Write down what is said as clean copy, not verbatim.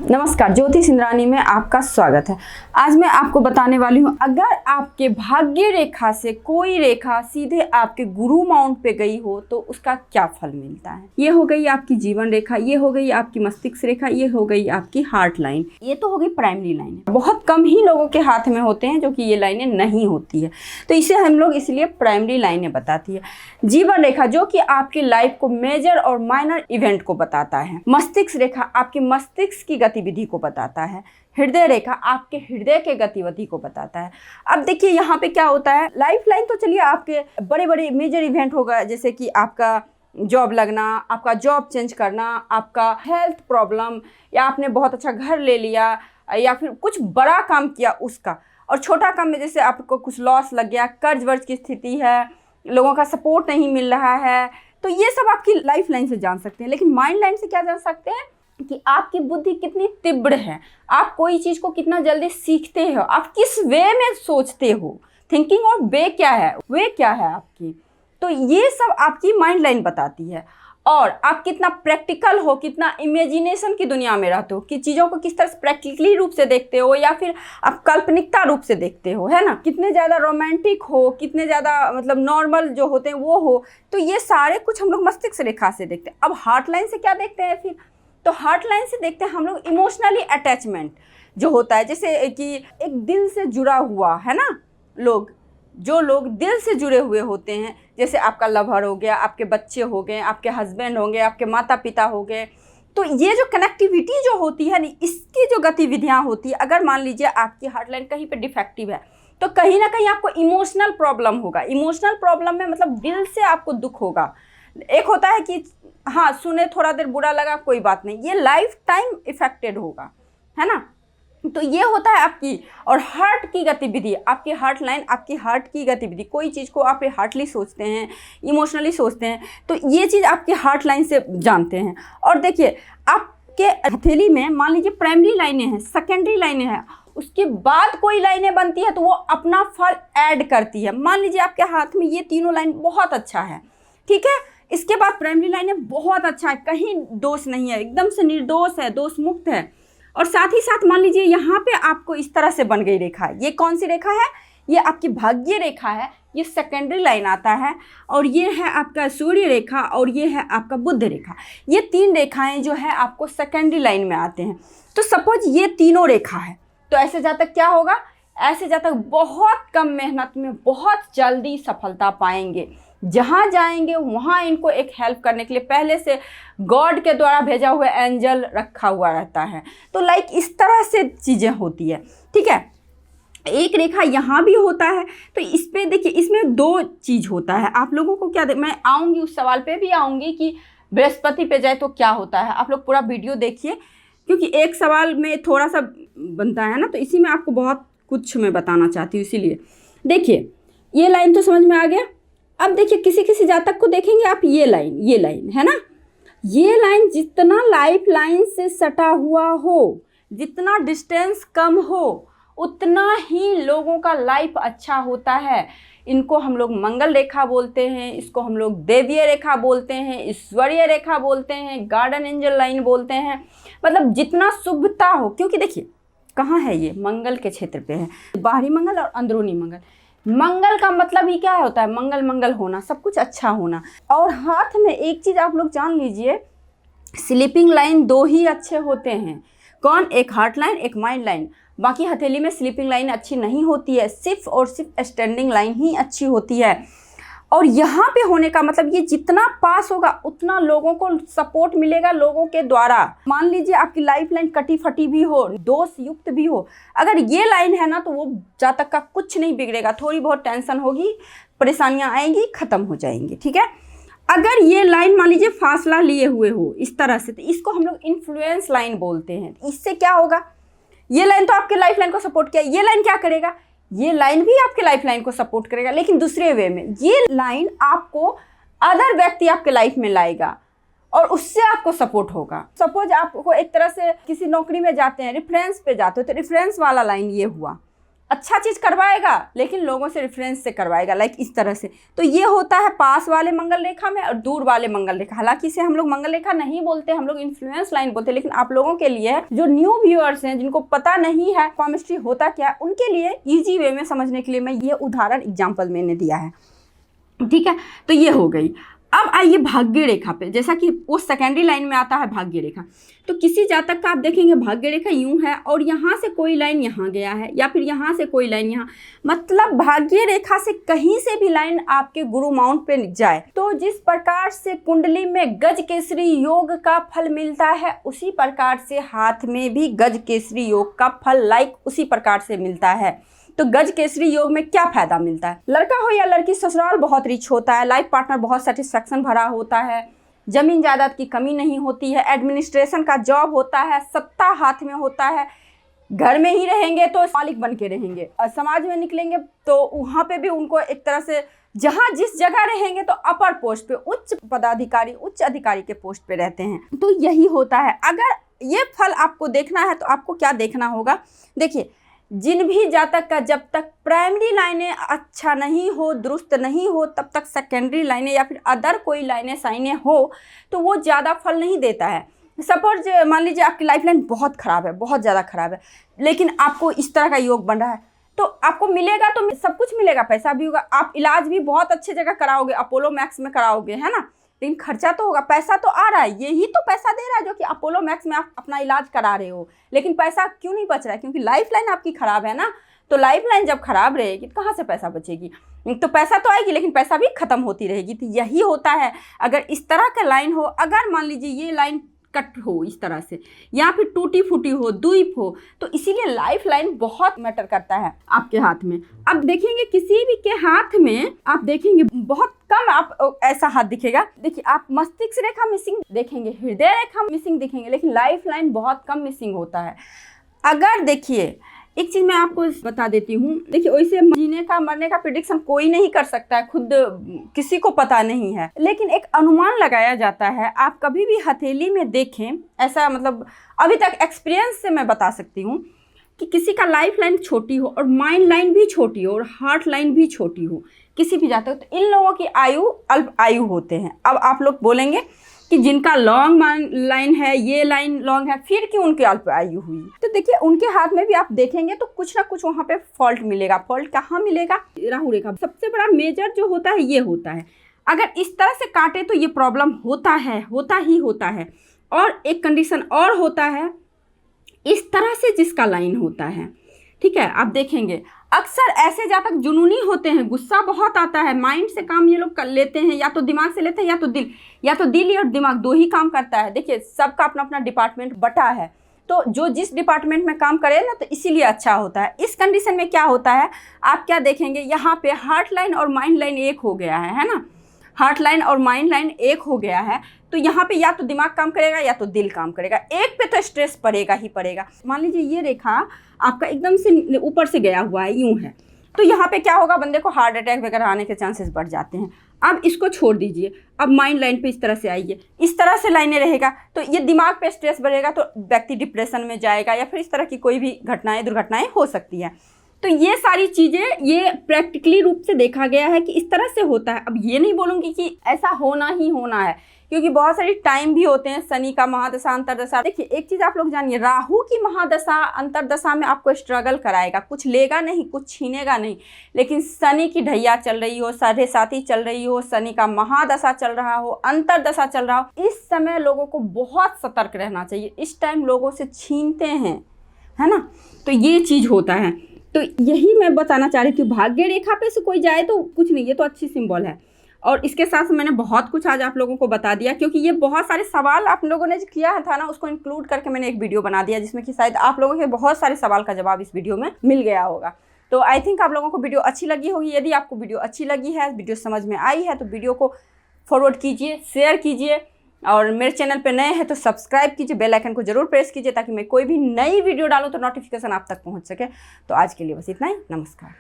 नमस्कार, ज्योति सिंधरानी में आपका स्वागत है। आज मैं आपको बताने वाली हूँ, अगर आपके भाग्य रेखा से कोई रेखा सीधे आपके गुरु माउंट पे गई हो तो उसका क्या फल मिलता है। ये हो गई आपकी जीवन रेखा, ये हो गई आपकी मस्तिष्क रेखा, ये हो गई आपकी हार्ट लाइन, ये तो हो गई प्राइमरी लाइन। बहुत कम ही लोगों के हाथ में होते हैं जो कि ये लाइनें नहीं होती है, तो इसे हम लोग इसलिए प्राइमरी लाइनें बताती है। जीवन रेखा जो कि आपकी लाइफ को मेजर और माइनर इवेंट को बताता है। मस्तिष्क रेखा आपके मस्तिष्क की गतिविधि को बताता है। हृदय रेखा आपके हृदय के गतिविधि को बताता है। अब देखिए यहाँ पे क्या होता है, लाइफ लाइन तो चलिए आपके बड़े बड़े मेजर इवेंट होगा, जैसे कि आपका जॉब लगना, आपका जॉब चेंज करना, आपका हेल्थ प्रॉब्लम, या आपने बहुत अच्छा घर ले लिया, या फिर कुछ बड़ा काम किया उसका। और छोटा काम में जैसे आपको कुछ लॉस लग गया, कर्ज वर्ज की स्थिति है, लोगों का सपोर्ट नहीं मिल रहा है, तो ये सब आपकी लाइफ लाइन से जान सकते हैं। लेकिन माइंड लाइन से क्या जान सकते हैं कि आपकी बुद्धि कितनी तीव्र है, आप कोई चीज़ को कितना जल्दी सीखते हो, आप किस वे में सोचते हो, थिंकिंग और वे क्या है आपकी। तो ये सब आपकी माइंड लाइन बताती है। और आप कितना प्रैक्टिकल हो, कितना इमेजिनेशन की दुनिया में रहते हो, कि चीज़ों को किस तरह से प्रैक्टिकली रूप से देखते हो या फिर आप काल्पनिकता रूप से देखते हो, है ना। कितने ज़्यादा रोमांटिक हो, कितने ज़्यादा मतलब नॉर्मल जो होते हैं वो हो, तो ये सारे कुछ हम लोग मस्तिष्क रेखा से देखते हैं। अब हार्ट लाइन से क्या देखते हैं फिर, तो हार्ट लाइन से देखते हैं हम लोग इमोशनली अटैचमेंट जो होता है, जैसे कि एक दिल से जुड़ा हुआ है ना जो लोग दिल से जुड़े हुए होते हैं, जैसे आपका लवर हो गया, आपके बच्चे हो गए, आपके हस्बैंड होंगे, आपके माता पिता हो गए, तो ये जो कनेक्टिविटी जो होती है, इसकी जो गतिविधियाँ होती है, अगर मान लीजिए आपकी हार्ट लाइन कहीं पे डिफेक्टिव है तो कहीं ना कहीं आपको इमोशनल प्रॉब्लम होगा। इमोशनल प्रॉब्लम में मतलब दिल से आपको दुख होगा। एक होता है कि हाँ सुने थोड़ा देर बुरा लगा, कोई बात नहीं, ये लाइफ टाइम इफेक्टेड होगा, है ना। तो ये होता है आपकी और हार्ट की गतिविधि, आपकी हार्ट लाइन, आपकी हार्ट की गतिविधि। कोई चीज़ को आप हार्टली सोचते हैं, इमोशनली सोचते हैं, तो ये चीज़ आपकी हार्ट लाइन से जानते हैं। और देखिए आपके हथेली में मान लीजिए प्राइमरी लाइनें हैं, सेकेंडरी लाइनें हैं, उसके बाद कोई लाइनें बनती है तो वो अपना फल ऐड करती है। मान लीजिए आपके हाथ में ये तीनों लाइन बहुत अच्छा है, ठीक है, इसके बाद प्राइमरी लाइनें बहुत अच्छा है, कहीं दोष नहीं है, एकदम से निर्दोष है, दोष मुक्त है। और साथ ही साथ मान लीजिए यहाँ पे आपको इस तरह से बन गई रेखा, ये कौन सी रेखा है, ये आपकी भाग्य रेखा है, ये सेकेंडरी लाइन आता है। और ये है आपका सूर्य रेखा, और ये है आपका बुध रेखा। ये तीन रेखाएं जो है आपको सेकेंडरी लाइन में आते हैं। तो सपोज ये तीनों रेखा है, तो ऐसे जातक क्या होगा, ऐसे जातक बहुत कम मेहनत में बहुत जल्दी सफलता पाएंगे। जहाँ जाएंगे वहाँ इनको एक हेल्प करने के लिए पहले से गॉड के द्वारा भेजा हुआ एंजल रखा हुआ रहता है। तो लाइक इस तरह से चीज़ें होती है, ठीक है। एक रेखा यहाँ भी होता है, तो इस पे देखिए, इसमें दो चीज़ होता है। आप लोगों को क्या मैं आऊँगी उस सवाल पे भी आऊँगी कि बृहस्पति पे जाए तो क्या होता है। आप लोग पूरा वीडियो देखिए, क्योंकि एक सवाल में थोड़ा सा बनता है ना, तो इसी में आपको बहुत कुछ मैं बताना चाहती हूँ। इसीलिए देखिए, ये लाइन तो समझ में आ गया। अब देखिए किसी किसी जातक को देखेंगे आप, ये लाइन है ना, ये लाइन जितना लाइफ लाइन से सटा हुआ हो, जितना डिस्टेंस कम हो, उतना ही लोगों का लाइफ अच्छा होता है। इनको हम लोग मंगल रेखा बोलते हैं, इसको हम लोग देवीय रेखा बोलते हैं, ईश्वरीय रेखा बोलते हैं, गार्डन एंजल लाइन बोलते हैं। मतलब जितना शुभता हो, क्योंकि देखिए कहाँ है, ये मंगल के क्षेत्र पे है, बाहरी मंगल और अंदरूनी मंगल। मंगल का मतलब ही क्या होता है, मंगल होना, सब कुछ अच्छा होना। और हाथ में एक चीज़ आप लोग जान लीजिए, स्लीपिंग लाइन दो ही अच्छे होते हैं। कौन, एक हार्ट लाइन, एक माइंड लाइन। बाकी हथेली में स्लीपिंग लाइन अच्छी नहीं होती है, सिर्फ और सिर्फ स्टैंडिंग लाइन ही अच्छी होती है। और यहाँ पे होने का मतलब ये जितना पास होगा उतना लोगों को सपोर्ट मिलेगा, लोगों के द्वारा। मान लीजिए आपकी लाइफ लाइन कटी फटी भी हो, दोष युक्त भी हो, अगर ये लाइन है ना तो वो जातक का कुछ नहीं बिगड़ेगा, थोड़ी बहुत टेंशन होगी, परेशानियां आएंगी, खत्म हो जाएंगी, ठीक है। अगर ये लाइन मान लीजिए फासला लिए हुए हो इस तरह से, तो इसको हम लोग इन्फ्लुएंस लाइन बोलते हैं। इससे क्या होगा, ये लाइन तो आपके लाइफ लाइन को सपोर्ट किया, ये लाइन क्या करेगा, ये लाइन भी आपके लाइफ लाइन को सपोर्ट करेगा, लेकिन दूसरे वे में। ये लाइन आपको अदर व्यक्ति आपके लाइफ में लाएगा और उससे आपको सपोर्ट होगा। सपोज आपको एक तरह से किसी नौकरी में जाते हैं, रेफरेंस पे जाते हो, तो रेफरेंस वाला लाइन ये हुआ, अच्छा चीज़ करवाएगा लेकिन लोगों से रेफरेंस से करवाएगा, लाइक इस तरह से। तो ये होता है पास वाले मंगल रेखा में और दूर वाले मंगल रेखा। हालांकि इसे हम लोग मंगल रेखा नहीं बोलते, हम लोग इन्फ्लुएंस लाइन बोलते हैं, लेकिन आप लोगों के लिए जो न्यू व्यूअर्स हैं, जिनको पता नहीं है पामिस्ट्री होता क्या है, उनके लिए ईजी वे में समझने के लिए मैं ये उदाहरण एग्जाम्पल मैंने दिया है, ठीक है। तो ये हो गई। अब आइए भाग्य रेखा पे। जैसा कि वो सेकेंडरी लाइन में आता है भाग्य रेखा, तो किसी जातक का आप देखेंगे भाग्य रेखा यूं है और यहाँ से कोई लाइन यहाँ गया है या फिर यहाँ से कोई लाइन यहाँ, मतलब भाग्य रेखा से कहीं से भी लाइन आपके गुरु माउंट पे जाए तो जिस प्रकार से कुंडली में गज केसरी योग का फल मिलता है, उसी प्रकार से हाथ में भी गज केसरी योग का फल लाइक उसी प्रकार से मिलता है। तो गज केसरी योग में क्या फायदा मिलता है? लड़का हो या लड़की, ससुराल बहुत रिच होता है, लाइफ पार्टनर बहुत सेटिस्फैक्शन भरा होता है, जमीन जायदाद की कमी नहीं होती है, एडमिनिस्ट्रेशन का जॉब होता है, सत्ता हाथ में होता है, घर में ही रहेंगे तो मालिक बन के रहेंगे और समाज में निकलेंगे तो वहाँ पे भी उनको एक तरह से जहाँ जिस जगह रहेंगे तो अपर पोस्ट पे, उच्च पदाधिकारी, उच्च अधिकारी के पोस्ट पे रहते हैं। तो यही होता है। अगर ये फल आपको देखना है तो आपको क्या देखना होगा? देखिए, जिन भी जातक का जब तक प्राइमरी लाइनें अच्छा नहीं हो, दुरुस्त नहीं हो, तब तक सेकेंडरी लाइनें या फिर अदर कोई लाइनें साइनें हो तो वो ज़्यादा फल नहीं देता है। सपोज मान लीजिए आपकी लाइफ लाइन बहुत ख़राब है, बहुत ज़्यादा ख़राब है, लेकिन आपको इस तरह का योग बन रहा है तो आपको मिलेगा तो सब कुछ मिलेगा, पैसा भी होगा, आप इलाज भी बहुत अच्छे जगह कराओगे, अपोलो मैक्स में कराओगे, है ना, लेकिन खर्चा तो होगा, पैसा तो आ रहा है, यही तो पैसा दे रहा है जो कि अपोलो मैक्स में आप अपना इलाज करा रहे हो, लेकिन पैसा क्यों नहीं बच रहा है? क्योंकि लाइफ लाइन आपकी ख़राब है ना। तो लाइफ लाइन जब खराब रहेगी तो कहाँ से पैसा बचेगी? तो पैसा तो आएगी लेकिन पैसा भी खत्म होती रहेगी। तो यही होता है, अगर इस तरह का लाइन हो, अगर मान लीजिए ये लाइन कट हो इस तरह से या फिर टूटी फूटी हो, द्वीप हो, तो इसीलिए लाइफ लाइन बहुत मैटर करता है आपके हाथ में। अब देखेंगे किसी भी के हाथ में आप देखेंगे बहुत कम आप ऐसा हाथ दिखेगा। देखिए, आप मस्तिष्क रेखा मिसिंग देखेंगे, हृदय रेखा मिसिंग दिखेंगे, लेकिन लाइफ लाइन बहुत कम मिसिंग होता है। अगर देखिए, एक चीज़ मैं आपको बता देती हूँ, देखिए वैसे जीने का मरने का प्रिडिक्शन कोई नहीं कर सकता है, खुद किसी को पता नहीं है, लेकिन एक अनुमान लगाया जाता है। आप कभी भी हथेली में देखें, ऐसा मतलब अभी तक एक्सपीरियंस से मैं बता सकती हूँ कि किसी का लाइफ लाइन छोटी हो और माइंड लाइन भी छोटी हो और हार्ट लाइन भी छोटी हो, किसी भी जाते हो, तो इन लोगों की आयु अल्प आयु होते हैं। अब आप लोग बोलेंगे कि जिनका लॉन्ग लाइन है, ये लाइन लॉन्ग है, फिर क्यों उनकी अल्प आयु हुई? तो देखिए, उनके हाथ में भी आप देखेंगे तो कुछ ना कुछ वहाँ पे फॉल्ट मिलेगा। फॉल्ट कहाँ मिलेगा? राहु रेखा सबसे बड़ा मेजर जो होता है ये होता है। अगर इस तरह से काटे तो ये प्रॉब्लम होता है, होता ही होता है। और एक कंडीशन और होता है, इस तरह से जिसका लाइन होता है, ठीक है, आप देखेंगे अक्सर ऐसे जातक जुनूनी होते हैं, गुस्सा बहुत आता है, माइंड से काम ये लोग कर लेते हैं, या तो दिमाग से लेते हैं या तो दिल और दिमाग दो ही काम करता है। देखिए, सबका अपना अपना डिपार्टमेंट बटा है, तो जो जिस डिपार्टमेंट में काम करे ना तो इसीलिए अच्छा होता है। इस कंडीशन में क्या होता है, आप क्या देखेंगे, यहाँ पे हार्ट लाइन और माइंड लाइन एक हो गया है ना, हार्ट लाइन और माइंड लाइन एक हो गया है, तो यहाँ पे या तो दिमाग काम करेगा या तो दिल काम करेगा, एक पे तो स्ट्रेस पड़ेगा ही पड़ेगा। मान लीजिए ये रेखा आपका एकदम से ऊपर से गया हुआ है, यूं है, तो यहाँ पे क्या होगा, बंदे को हार्ट अटैक वगैरह आने के चांसेस बढ़ जाते हैं। अब इसको छोड़ दीजिए, अब माइंड लाइन पे इस तरह से आइए, इस तरह से लाइनें रहेगा तो ये दिमाग पे स्ट्रेस बढ़ेगा तो व्यक्ति डिप्रेशन में जाएगा या फिर इस तरह की कोई भी दुर्घटनाएं हो सकती है। तो ये सारी चीज़ें ये प्रैक्टिकली रूप से देखा गया है कि इस तरह से होता है। अब ये नहीं बोलूँगी कि ऐसा होना ही होना है, क्योंकि बहुत सारी टाइम भी होते हैं, शनि का महादशा अंतरदशा। देखिए, एक चीज़ आप लोग जानिए, राहु की महादशा अंतरदशा में आपको स्ट्रगल कराएगा, कुछ लेगा नहीं, कुछ छीनेगा नहीं, लेकिन शनि की ढैया चल रही हो, 7.5 चल रही हो, शनि का महादशा चल रहा हो, अंतरदशा चल रहा हो, इस समय लोगों को बहुत सतर्क रहना चाहिए। इस टाइम लोगों से छीनते हैं, है ना, तो ये चीज़ होता है। तो यही मैं बताना चाह रही थी, भाग्य रेखा पे से कोई जाए तो कुछ नहीं, ये तो अच्छी सिंबल है। और इसके साथ मैंने बहुत कुछ आज आप लोगों को बता दिया, क्योंकि ये बहुत सारे सवाल आप लोगों ने जो किया था ना, उसको इंक्लूड करके मैंने एक वीडियो बना दिया, जिसमें कि शायद आप लोगों के बहुत सारे सवाल का जवाब इस वीडियो में मिल गया होगा। तो आई थिंक आप लोगों को वीडियो अच्छी लगी होगी। यदि आपको वीडियो अच्छी लगी है, वीडियो समझ में आई है, तो वीडियो को फॉरवर्ड कीजिए, शेयर कीजिए, और मेरे चैनल पे नए हैं तो सब्सक्राइब कीजिए, बेल आइकन को जरूर प्रेस कीजिए, ताकि मैं कोई भी नई वीडियो डालूँ तो नोटिफिकेशन आप तक पहुँच सके। तो आज के लिए बस इतना ही, नमस्कार।